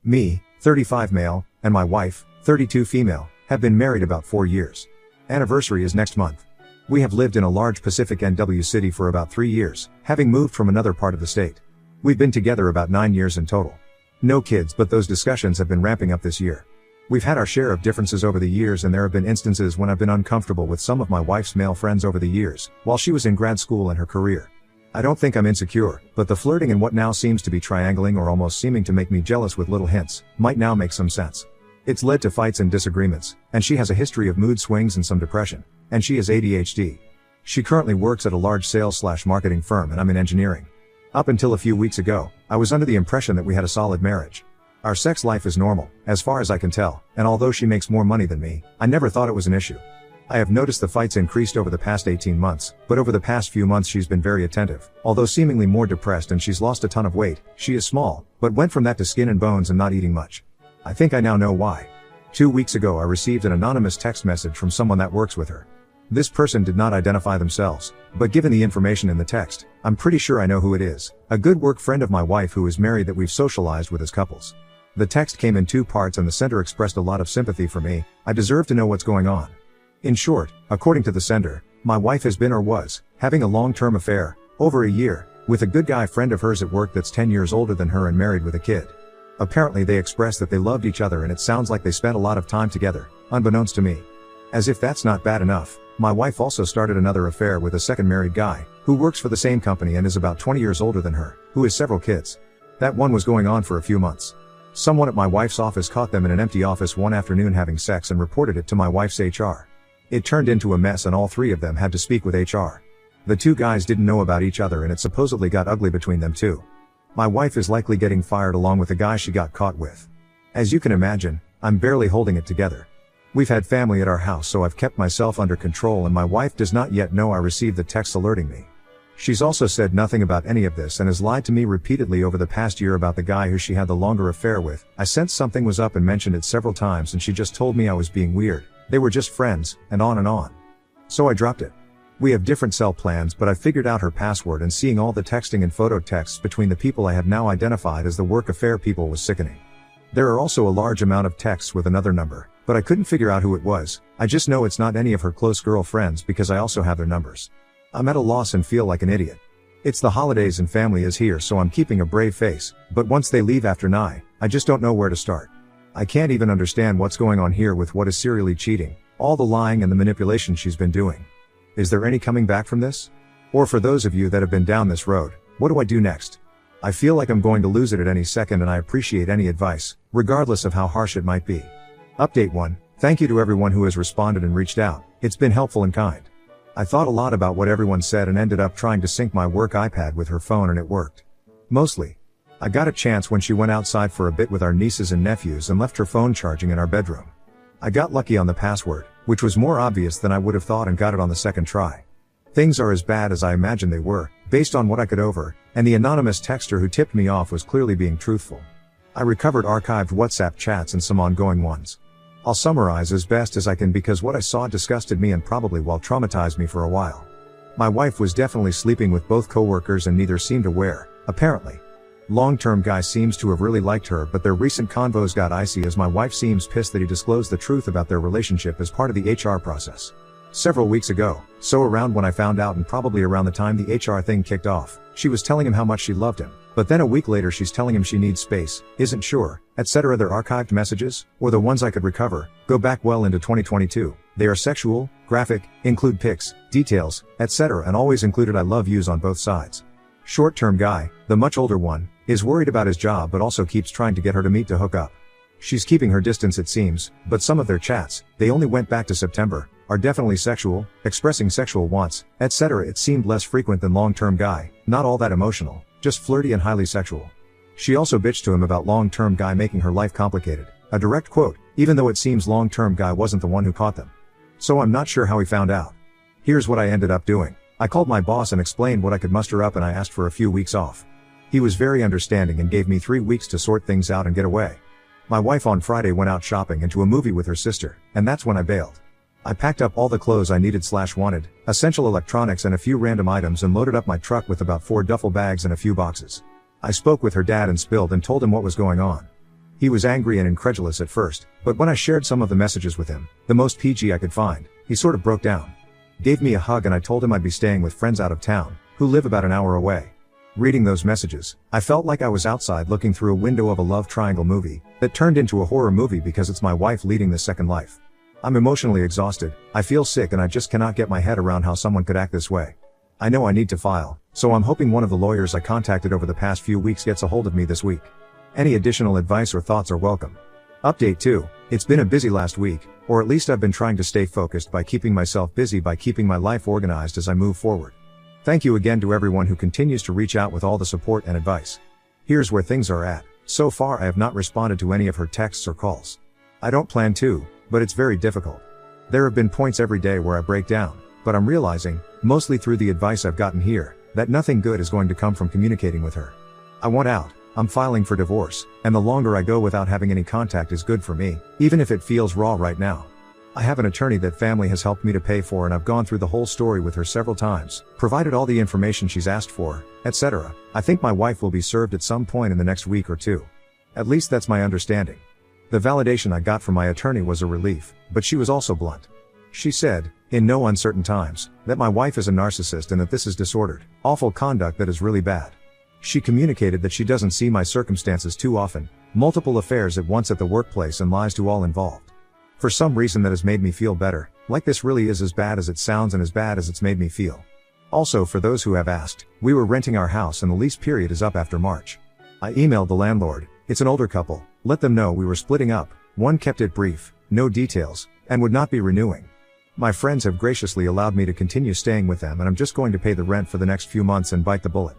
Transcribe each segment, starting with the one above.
Me, 35 male, and my wife, 32 female, have been married about 4 years. Anniversary is next month. We have lived in a large Pacific NW city for about 3 years, having moved from another part of the state. We've been together about 9 years in total. No kids, but those discussions have been ramping up this year. We've had our share of differences over the years, and there have been instances when I've been uncomfortable with some of my wife's male friends over the years, while she was in grad school and her career. I don't think I'm insecure, but the flirting and what now seems to be triangling or almost seeming to make me jealous with little hints, might now make some sense. It's led to fights and disagreements, and she has a history of mood swings and some depression, and she has ADHD. She currently works at a large sales/marketing firm, and I'm in engineering. Up until a few weeks ago, I was under the impression that we had a solid marriage. Our sex life is normal, as far as I can tell, and although she makes more money than me, I never thought it was an issue. I have noticed the fights increased over the past 18 months, but over the past few months she's been very attentive, although seemingly more depressed, and she's lost a ton of weight. She is small, but went from that to skin and bones and not eating much. I think I now know why. 2 weeks ago I received an anonymous text message from someone that works with her. This person did not identify themselves, but given the information in the text, I'm pretty sure I know who it is. A good work friend of my wife who is married that we've socialized with as couples. The text came in 2 parts, and the sender expressed a lot of sympathy for me. I deserve to know what's going on. In short, according to the sender, my wife has been or was having a long-term affair, over a year, with a good guy friend of hers at work that's 10 years older than her and married with a kid. Apparently they expressed that they loved each other, and it sounds like they spent a lot of time together, unbeknownst to me. As if that's not bad enough, my wife also started another affair with a second married guy, who works for the same company and is about 20 years older than her, who has several kids. That one was going on for a few months. Someone at my wife's office caught them in an empty office one afternoon having sex and reported it to my wife's HR. It turned into a mess, and all 3 of them had to speak with HR. The 2 guys didn't know about each other, and it supposedly got ugly between them too. My wife is likely getting fired along with the guy she got caught with. As you can imagine, I'm barely holding it together. We've had family at our house, so I've kept myself under control, and my wife does not yet know I received the text alerting me. She's also said nothing about any of this and has lied to me repeatedly over the past year about the guy who she had the longer affair with. I sensed something was up and mentioned it several times, and she just told me I was being weird. They were just friends, and on and on. So I dropped it. We have different cell plans, but I figured out her password, and seeing all the texting and photo texts between the people I have now identified as the work affair people was sickening. There are also a large amount of texts with another number, but I couldn't figure out who it was. I just know it's not any of her close girlfriends because I also have their numbers. I'm at a loss and feel like an idiot. It's the holidays and family is here, so I'm keeping a brave face, but once they leave after 9, I just don't know where to start. I can't even understand what's going on here with what is serially cheating, all the lying and the manipulation she's been doing. Is there any coming back from this? Or for those of you that have been down this road, what do I do next? I feel like I'm going to lose it at any second, and I appreciate any advice, regardless of how harsh it might be. Update 1. Thank you to everyone who has responded and reached out. It's been helpful and kind. I thought a lot about what everyone said and ended up trying to sync my work iPad with her phone, and it worked. Mostly. I got a chance when she went outside for a bit with our nieces and nephews and left her phone charging in our bedroom. I got lucky on the password, which was more obvious than I would have thought, and got it on the second try. Things are as bad as I imagined they were, based on what I could over, and the anonymous texter who tipped me off was clearly being truthful. I recovered archived WhatsApp chats and some ongoing ones. I'll summarize as best as I can because what I saw disgusted me and probably will traumatize me for a while. My wife was definitely sleeping with both coworkers, and neither seemed aware, apparently. Long-term guy seems to have really liked her, but their recent convos got icy as my wife seems pissed that he disclosed the truth about their relationship as part of the HR process. Several weeks ago, so around when I found out and probably around the time the HR thing kicked off, she was telling him how much she loved him. But then a week later she's telling him she needs space, isn't sure, etc. Their archived messages, or the ones I could recover, go back well into 2022. They are sexual, graphic, include pics, details, etc. and always included I love yous on both sides. Short-term guy, the much older one, is worried about his job but also keeps trying to get her to meet to hook up. She's keeping her distance it seems, but some of their chats, they only went back to September, are definitely sexual, expressing sexual wants, etc. It seemed less frequent than long-term guy, not all that emotional, just flirty and highly sexual. She also bitched to him about long-term guy making her life complicated, a direct quote, even though it seems long-term guy wasn't the one who caught them. So I'm not sure how he found out. Here's what I ended up doing. I called my boss and explained what I could muster up, and I asked for a few weeks off. He was very understanding and gave me 3 weeks to sort things out and get away. My wife on Friday went out shopping and to a movie with her sister, and that's when I bailed. I packed up all the clothes I needed/wanted, essential electronics and a few random items, and loaded up my truck with about 4 duffel bags and a few boxes. I spoke with her dad and spilled and told him what was going on. He was angry and incredulous at first, but when I shared some of the messages with him, the most PG I could find, he sort of broke down. Gave me a hug and I told him I'd be staying with friends out of town, who live about an hour away. Reading those messages, I felt like I was outside looking through a window of a love triangle movie, that turned into a horror movie because it's my wife leading the second life. I'm emotionally exhausted, I feel sick and I just cannot get my head around how someone could act this way. I know I need to file, so I'm hoping one of the lawyers I contacted over the past few weeks gets a hold of me this week. Any additional advice or thoughts are welcome. Update 2. It's been a busy last week, or at least I've been trying to stay focused by keeping myself busy by keeping my life organized as I move forward. Thank you again to everyone who continues to reach out with all the support and advice. Here's where things are at. So far I have not responded to any of her texts or calls. I don't plan to, but it's very difficult. There have been points every day where I break down, but I'm realizing, mostly through the advice I've gotten here, that nothing good is going to come from communicating with her. I want out. I'm filing for divorce, and the longer I go without having any contact is good for me, even if it feels raw right now. I have an attorney that family has helped me to pay for and I've gone through the whole story with her several times, provided all the information she's asked for, etc. I think my wife will be served at some point in the next week or two. At least that's my understanding. The validation I got from my attorney was a relief, but she was also blunt. She said, in no uncertain times, that my wife is a narcissist and that this is disordered, awful conduct that is really bad. She communicated that she doesn't see my circumstances too often, multiple affairs at once at the workplace and lies to all involved. For some reason that has made me feel better, like this really is as bad as it sounds and as bad as it's made me feel. Also, for those who have asked, we were renting our house and the lease period is up after March. I emailed the landlord, it's an older couple, let them know we were splitting up, one kept it brief, no details, and would not be renewing. My friends have graciously allowed me to continue staying with them and I'm just going to pay the rent for the next few months and bite the bullet.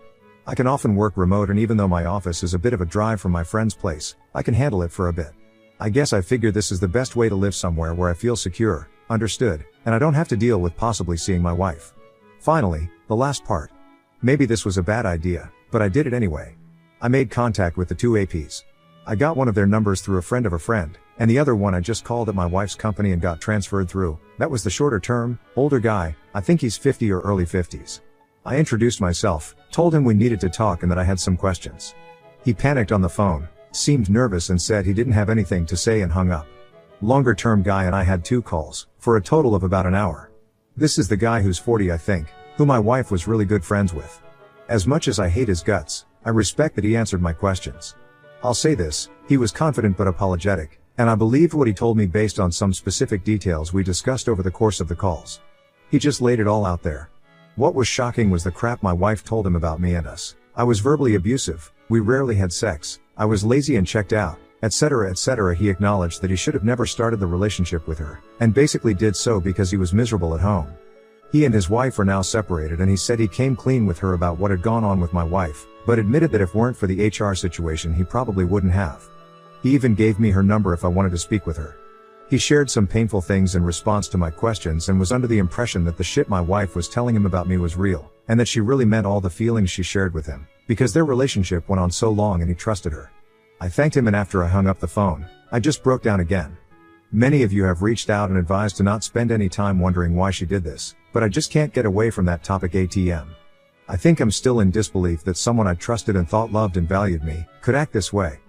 I can often work remote and even though my office is a bit of a drive from my friend's place, I can handle it for a bit. I guess I figure this is the best way to live somewhere where I feel secure, understood, and I don't have to deal with possibly seeing my wife. Finally, the last part. Maybe this was a bad idea, but I did it anyway. I made contact with the two APs. I got one of their numbers through a friend of a friend, and the other one I just called at my wife's company and got transferred through. That was the shorter term, older guy, I think he's 50 or early 50s. I introduced myself, told him we needed to talk and that I had some questions. He panicked on the phone, seemed nervous and said he didn't have anything to say and hung up. Longer term guy and I had 2 calls, for a total of about an hour. This is the guy who's 40 I think, who my wife was really good friends with. As much as I hate his guts, I respect that he answered my questions. I'll say this, he was confident but apologetic, and I believed what he told me based on some specific details we discussed over the course of the calls. He just laid it all out there. What was shocking was the crap my wife told him about me and us. I was verbally abusive, we rarely had sex, I was lazy and checked out, etc. etc. He acknowledged that he should have never started the relationship with her, and basically did so because he was miserable at home. He and his wife are now separated and he said he came clean with her about what had gone on with my wife, but admitted that if weren't for the HR situation he probably wouldn't have. He even gave me her number if I wanted to speak with her. He shared some painful things in response to my questions and was under the impression that the shit my wife was telling him about me was real, and that she really meant all the feelings she shared with him, because their relationship went on so long and he trusted her. I thanked him and after I hung up the phone, I just broke down again. Many of you have reached out and advised to not spend any time wondering why she did this, but I just can't get away from that topic ATM. I think I'm still in disbelief that someone I trusted and thought loved and valued me, could act this way.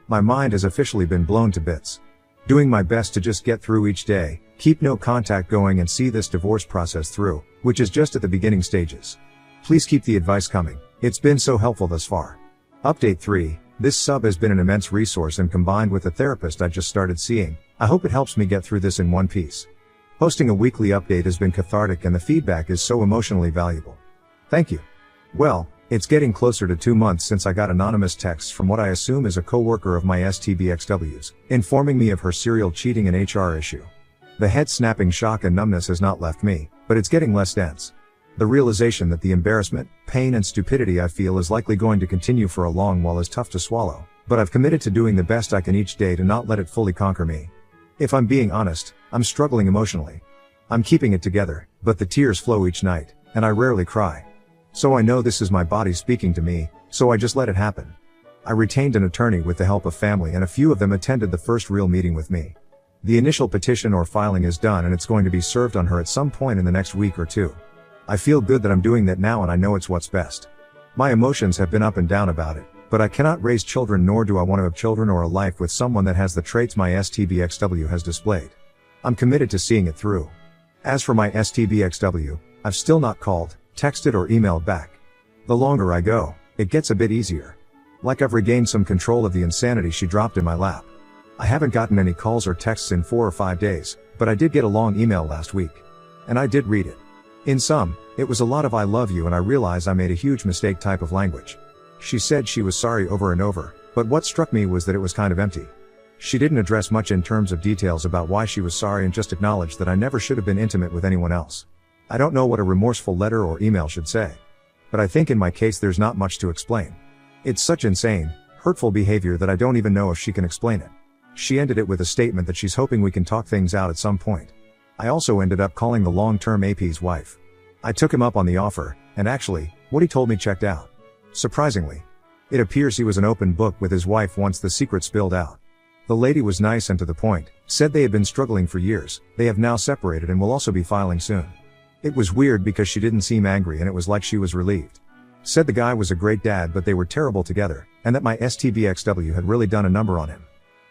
My mind has officially been blown to bits. Doing my best to just get through each day, keep no contact going and see this divorce process through, which is just at the beginning stages. Please keep the advice coming, it's been so helpful thus far. Update 3, this sub has been an immense resource and combined with the therapist I just started seeing, I hope it helps me get through this in one piece. Posting a weekly update has been cathartic and the feedback is so emotionally valuable. Thank you. Well, it's getting closer to 2 months since I got anonymous texts from what I assume is a coworker of my STBXW's, informing me of her serial cheating and HR issue. The head-snapping shock and numbness has not left me, but it's getting less dense. The realization that the embarrassment, pain and stupidity I feel is likely going to continue for a long while is tough to swallow, but I've committed to doing the best I can each day to not let it fully conquer me. If I'm being honest, I'm struggling emotionally. I'm keeping it together, but the tears flow each night, and I rarely cry. So I know this is my body speaking to me, so I just let it happen. I retained an attorney with the help of family and a few of them attended the first real meeting with me. The initial petition or filing is done and it's going to be served on her at some point in the next week or 2. I feel good that I'm doing that now and I know it's what's best. My emotions have been up and down about it, But I cannot raise children, nor do I want to have children or a life with someone that has the traits my STBXW has displayed. I'm committed to seeing it through. As for my STBXW, I've still not called, texted or emailed back. The longer I go, it gets a bit easier. Like I've regained some control of the insanity she dropped in my lap. I haven't gotten any calls or texts in 4 or 5 days, but I did get a long email last week. And I did read it. In sum, it was a lot of "I love you and I realize I made a huge mistake" type of language. She said she was sorry over and over, but what struck me was that it was kind of empty. She didn't address much in terms of details about why she was sorry and just acknowledged that I never should have been intimate with anyone else. I don't know what a remorseful letter or email should say. But I think in my case there's not much to explain. It's such insane, hurtful behavior that I don't even know if she can explain it. She ended it with a statement that she's hoping we can talk things out at some point. I also ended up calling the long-term AP's wife. I took him up on the offer, and actually, what he told me checked out. Surprisingly. It appears he was an open book with his wife once the secret spilled out. The lady was nice and to the point, said they had been struggling for years, they have now separated and will also be filing soon. It was weird because she didn't seem angry and it was like she was relieved. Said the guy was a great dad but they were terrible together, and that my STBXW had really done a number on him.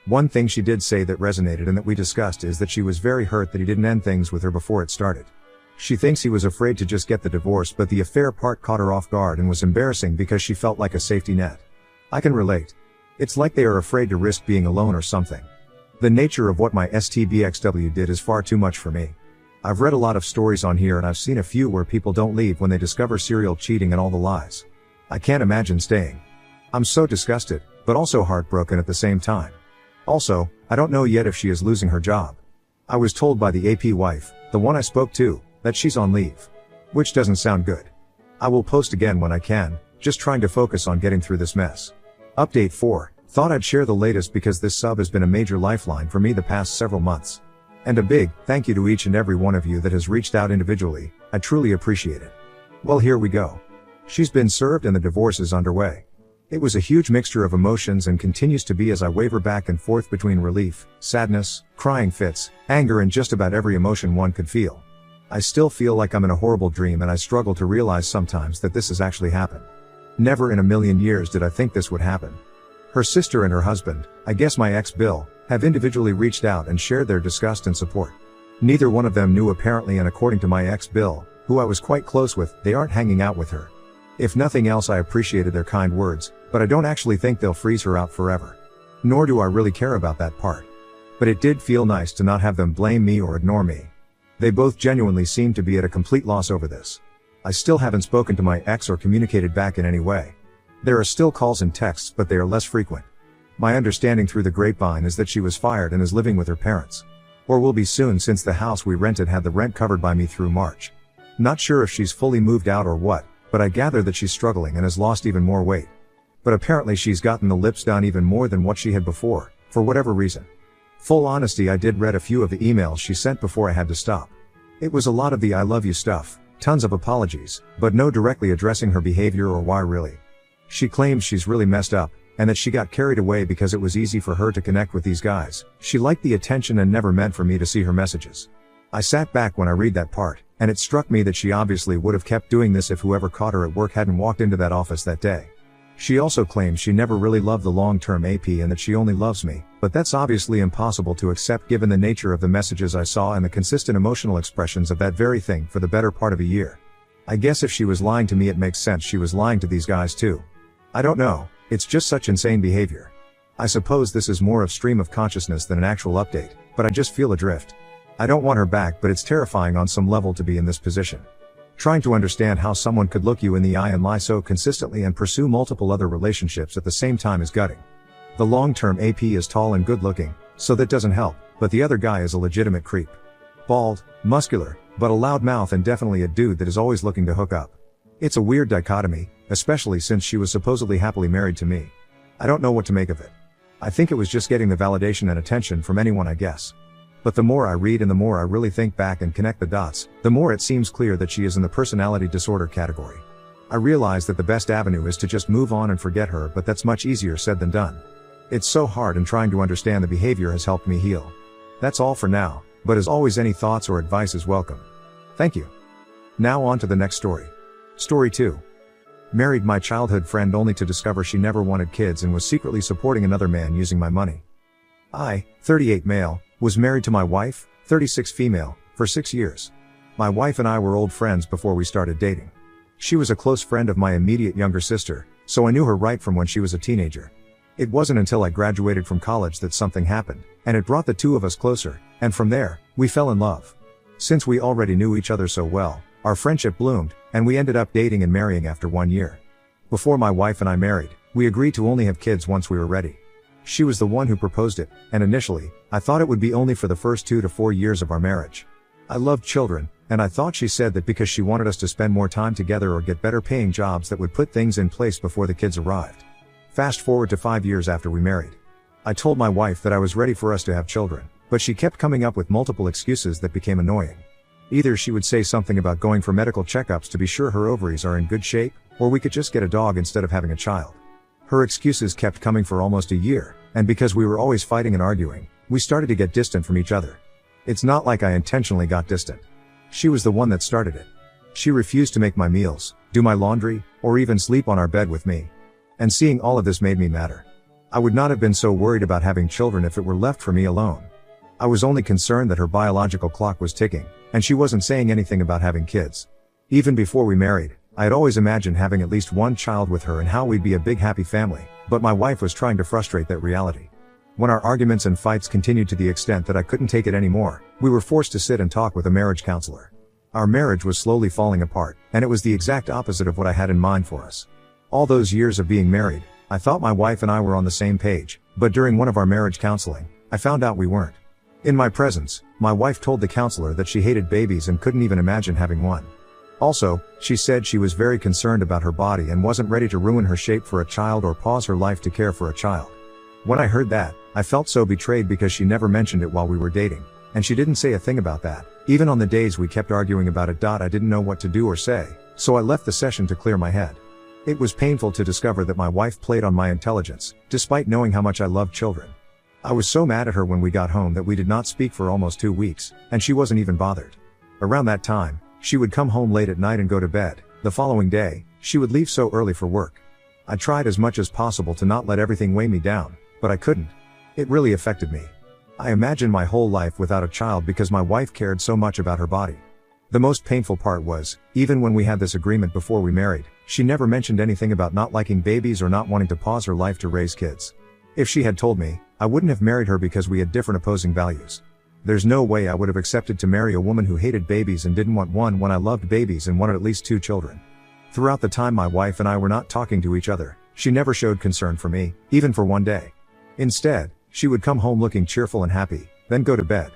One thing she did say that resonated and that we discussed is that she was very hurt that he didn't end things with her before it started. She thinks he was afraid to just get the divorce, but the affair part caught her off guard and was embarrassing because she felt like a safety net. I can relate. It's like they are afraid to risk being alone or something. The nature of what my STBXW did is far too much for me. I've read a lot of stories on here and I've seen a few where people don't leave when they discover serial cheating and all the lies. I can't imagine staying. I'm so disgusted, but also heartbroken at the same time. Also, I don't know yet if she is losing her job. I was told by the AP wife, the one I spoke to, that she's on leave. Which doesn't sound good. I will post again when I can, just trying to focus on getting through this mess. Update 4. Thought I'd share the latest because this sub has been a major lifeline for me the past several months. And a big thank you to each and every one of you that has reached out individually. I truly appreciate it. Well, here we go. She's been served and the divorce is underway. It was a huge mixture of emotions and continues to be as I waver back and forth between relief, sadness, crying fits, anger and just about every emotion one could feel. I still feel like I'm in a horrible dream and I struggle to realize sometimes that this has actually happened. Never in a million years did I think this would happen. Her sister and her husband, I guess my ex Bill, have individually reached out and shared their disgust and support. Neither one of them knew apparently, and according to my ex Bill, who I was quite close with, they aren't hanging out with her. If nothing else, I appreciated their kind words, but I don't actually think they'll freeze her out forever. Nor do I really care about that part. But it did feel nice to not have them blame me or ignore me. They both genuinely seem to be at a complete loss over this. I still haven't spoken to my ex or communicated back in any way. There are still calls and texts, but they are less frequent. My understanding through the grapevine is that she was fired and is living with her parents. Or will be soon, since the house we rented had the rent covered by me through March. Not sure if she's fully moved out or what, but I gather that she's struggling and has lost even more weight. But apparently she's gotten the lips done even more than what she had before, for whatever reason. Full honesty, I did read a few of the emails she sent before I had to stop. It was a lot of the "I love you" stuff, tons of apologies, but no directly addressing her behavior or why really. She claims she's really messed up, and that she got carried away because it was easy for her to connect with these guys. She liked the attention and never meant for me to see her messages. I sat back when I read that part, and it struck me that she obviously would have kept doing this if whoever caught her at work hadn't walked into that office that day. She also claims she never really loved the long-term AP and that she only loves me, but that's obviously impossible to accept given the nature of the messages I saw and the consistent emotional expressions of that very thing for the better part of a year. I guess if she was lying to me, it makes sense she was lying to these guys too. I don't know, it's just such insane behavior. I suppose this is more of stream of consciousness than an actual update, but I just feel adrift. I don't want her back, but it's terrifying on some level to be in this position. Trying to understand how someone could look you in the eye and lie so consistently and pursue multiple other relationships at the same time is gutting. The long-term AP is tall and good looking, so that doesn't help, but the other guy is a legitimate creep. Bald, muscular, but a loud mouth and definitely a dude that is always looking to hook up. It's a weird dichotomy, especially since she was supposedly happily married to me. I don't know what to make of it. I think it was just getting the validation and attention from anyone, I guess. But the more I read and the more I really think back and connect the dots, the more it seems clear that she is in the personality disorder category. I realize that the best avenue is to just move on and forget her, but that's much easier said than done. It's so hard, and trying to understand the behavior has helped me heal. That's all for now, but as always, any thoughts or advice is welcome. Thank you. Now on to the next story. Story 2. married my childhood friend only to discover she never wanted kids and was secretly supporting another man using my money. I, 38 male, was married to my wife, 36 female, for 6 years. My wife and I were old friends before we started dating. She was a close friend of my immediate younger sister, so I knew her right from when she was a teenager. It wasn't until I graduated from college that something happened, and it brought the two of us closer, and from there, we fell in love. Since we already knew each other so well, our friendship bloomed, and we ended up dating and marrying after 1 year. Before my wife and I married, we agreed to only have kids once we were ready. She was the one who proposed it, and initially, I thought it would be only for the first 2 to 4 years of our marriage. I loved children, and I thought she said that because she wanted us to spend more time together or get better paying jobs that would put things in place before the kids arrived. Fast forward to 5 years after we married. I told my wife that I was ready for us to have children, but she kept coming up with multiple excuses that became annoying. Either she would say something about going for medical checkups to be sure her ovaries are in good shape, or we could just get a dog instead of having a child. Her excuses kept coming for almost a year, and because we were always fighting and arguing, we started to get distant from each other. It's not like I intentionally got distant. She was the one that started it. She refused to make my meals, do my laundry, or even sleep on our bed with me. And seeing all of this made me madder. I would not have been so worried about having children if it were left for me alone. I was only concerned that her biological clock was ticking, and she wasn't saying anything about having kids. Even before we married, I had always imagined having at least one child with her and how we'd be a big happy family, but my wife was trying to frustrate that reality. When our arguments and fights continued to the extent that I couldn't take it anymore, we were forced to sit and talk with a marriage counselor. Our marriage was slowly falling apart, and it was the exact opposite of what I had in mind for us. All those years of being married, I thought my wife and I were on the same page, but during one of our marriage counseling, I found out we weren't. In my presence, my wife told the counselor that she hated babies and couldn't even imagine having one. Also, she said she was very concerned about her body and wasn't ready to ruin her shape for a child or pause her life to care for a child. When I heard that, I felt so betrayed because she never mentioned it while we were dating, and she didn't say a thing about that, even on the days we kept arguing about it. I didn't know what to do or say, so I left the session to clear my head. It was painful to discover that my wife played on my intelligence, despite knowing how much I loved children. I was so mad at her when we got home that we did not speak for almost 2 weeks, and she wasn't even bothered. Around that time, she would come home late at night and go to bed. The following day, she would leave so early for work. I tried as much as possible to not let everything weigh me down, but I couldn't. It really affected me. I imagined my whole life without a child because my wife cared so much about her body. The most painful part was, even when we had this agreement before we married, she never mentioned anything about not liking babies or not wanting to pause her life to raise kids. If she had told me, I wouldn't have married her because we had different opposing values. There's no way I would have accepted to marry a woman who hated babies and didn't want one when I loved babies and wanted at least 2 children. Throughout the time my wife and I were not talking to each other, she never showed concern for me, even for one day. Instead, she would come home looking cheerful and happy, then go to bed.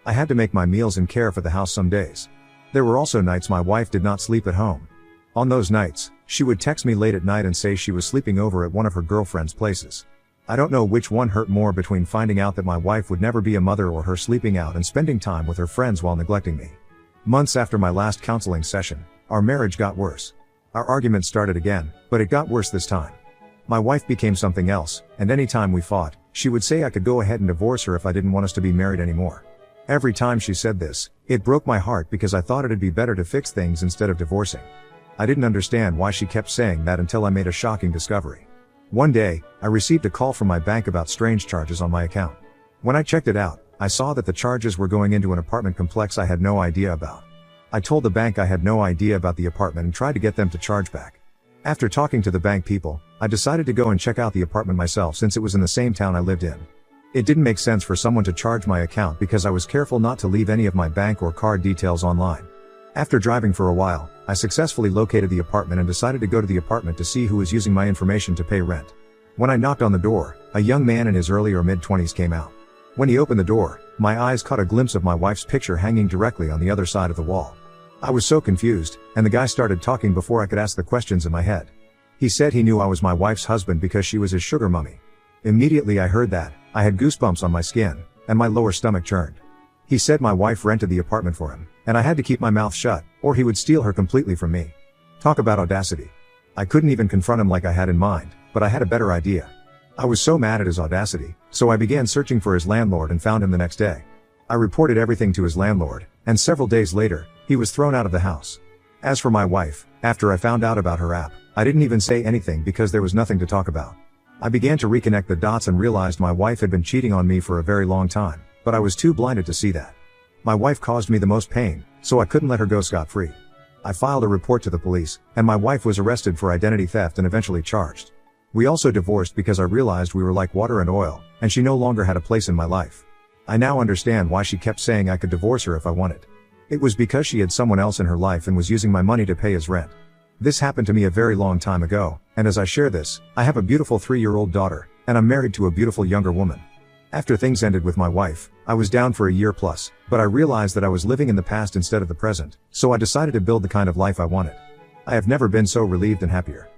I had to make my meals and care for the house some days. There were also nights my wife did not sleep at home. On those nights, she would text me late at night and say she was sleeping over at one of her girlfriend's places. I don't know which one hurt more between finding out that my wife would never be a mother or her sleeping out and spending time with her friends while neglecting me. Months after my last counseling session, our marriage got worse. Our arguments started again, but it got worse this time. My wife became something else, and anytime we fought, she would say I could go ahead and divorce her if I didn't want us to be married anymore. Every time she said this, it broke my heart because I thought it'd be better to fix things instead of divorcing. I didn't understand why she kept saying that until I made a shocking discovery. One day, I received a call from my bank about strange charges on my account. When I checked it out, I saw that the charges were going into an apartment complex I had no idea about. I told the bank I had no idea about the apartment and tried to get them to charge back. After talking to the bank people, I decided to go and check out the apartment myself since it was in the same town I lived in. It didn't make sense for someone to charge my account because I was careful not to leave any of my bank or card details online. After driving for a while, I successfully located the apartment and decided to go to the apartment to see who was using my information to pay rent. When I knocked on the door, a young man in his early or mid-20s came out. When he opened the door, my eyes caught a glimpse of my wife's picture hanging directly on the other side of the wall. I was so confused, and the guy started talking before I could ask the questions in my head. He said he knew I was my wife's husband because she was his sugar mummy. Immediately I heard that, I had goosebumps on my skin, and my lower stomach churned. He said my wife rented the apartment for him, and I had to keep my mouth shut, or he would steal her completely from me. Talk about audacity. I couldn't even confront him like I had in mind, but I had a better idea. I was so mad at his audacity, so I began searching for his landlord and found him the next day. I reported everything to his landlord, and several days later, he was thrown out of the house. As for my wife, after I found out about her app, I didn't even say anything because there was nothing to talk about. I began to reconnect the dots and realized my wife had been cheating on me for a very long time, but I was too blinded to see that. My wife caused me the most pain, so I couldn't let her go scot-free. I filed a report to the police, and my wife was arrested for identity theft and eventually charged. We also divorced because I realized we were like water and oil, and she no longer had a place in my life. I now understand why she kept saying I could divorce her if I wanted. It was because she had someone else in her life and was using my money to pay his rent. This happened to me a very long time ago, and as I share this, I have a beautiful 3-year-old daughter, and I'm married to a beautiful younger woman. After things ended with my wife, I was down for a year plus, but I realized that I was living in the past instead of the present, so I decided to build the kind of life I wanted. I have never been so relieved and happier.